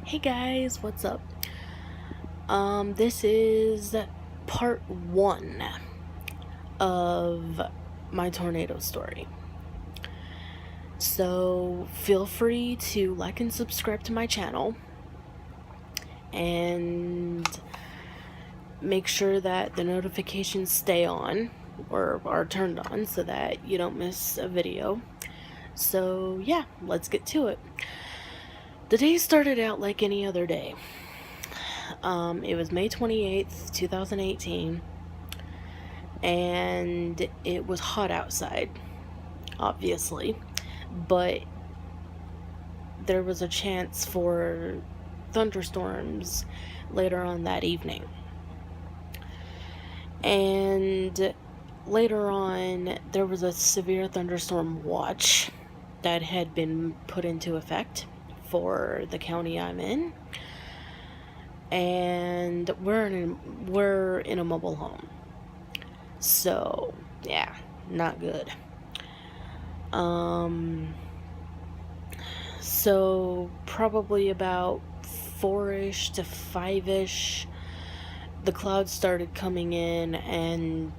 Hey guys, what's up? This is part 1 of my tornado story. So feel free to like and subscribe to my channel and make sure that the notifications stay on or are turned on so that you don't miss a video. So yeah, let's get to it. The day started out like any other day. It was May 28th, 2018, and it was hot outside, obviously, but there was a chance for thunderstorms later on that evening. And later on, there was a severe thunderstorm watch that had been put into effect for the county I'm in. And we're in a mobile home, so yeah, not good. So probably about 4ish to 5ish, the clouds started coming in, and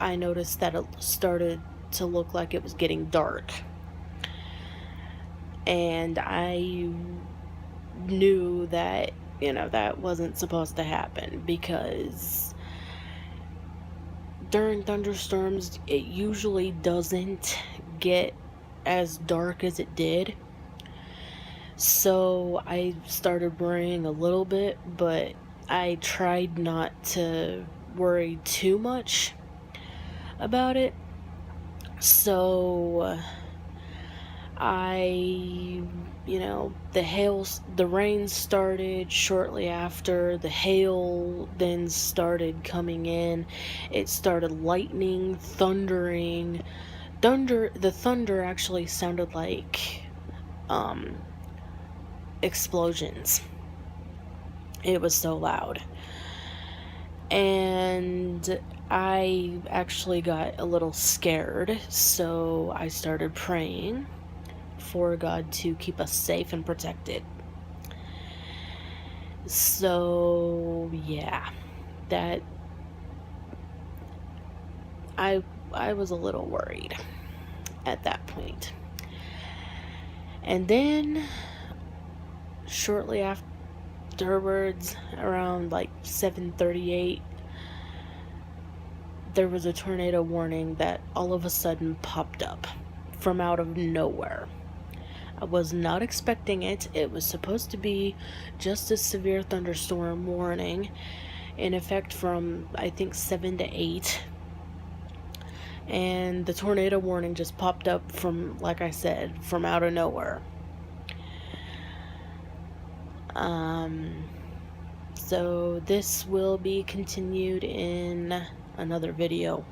I noticed that it started to look like it was getting dark, and I knew that that wasn't supposed to happen, because during thunderstorms it usually doesn't get as dark as it did. So I started worrying a little bit, but I tried not to worry too much about it. So the rain started shortly after. The hail then started coming in. It started lightning, thundering. The thunder actually sounded like explosions. It was so loud. And I actually got a little scared, so I started praying for God to keep us safe and protected. So yeah, that I was a little worried at that point. And then shortly afterwards, around like 7:38, there was a tornado warning that all of a sudden popped up from out of nowhere. I was not expecting it. It was supposed to be just a severe thunderstorm warning in effect from, I think, 7 to 8. And the tornado warning just popped up from, like I said, from out of nowhere. So this will be continued in another video.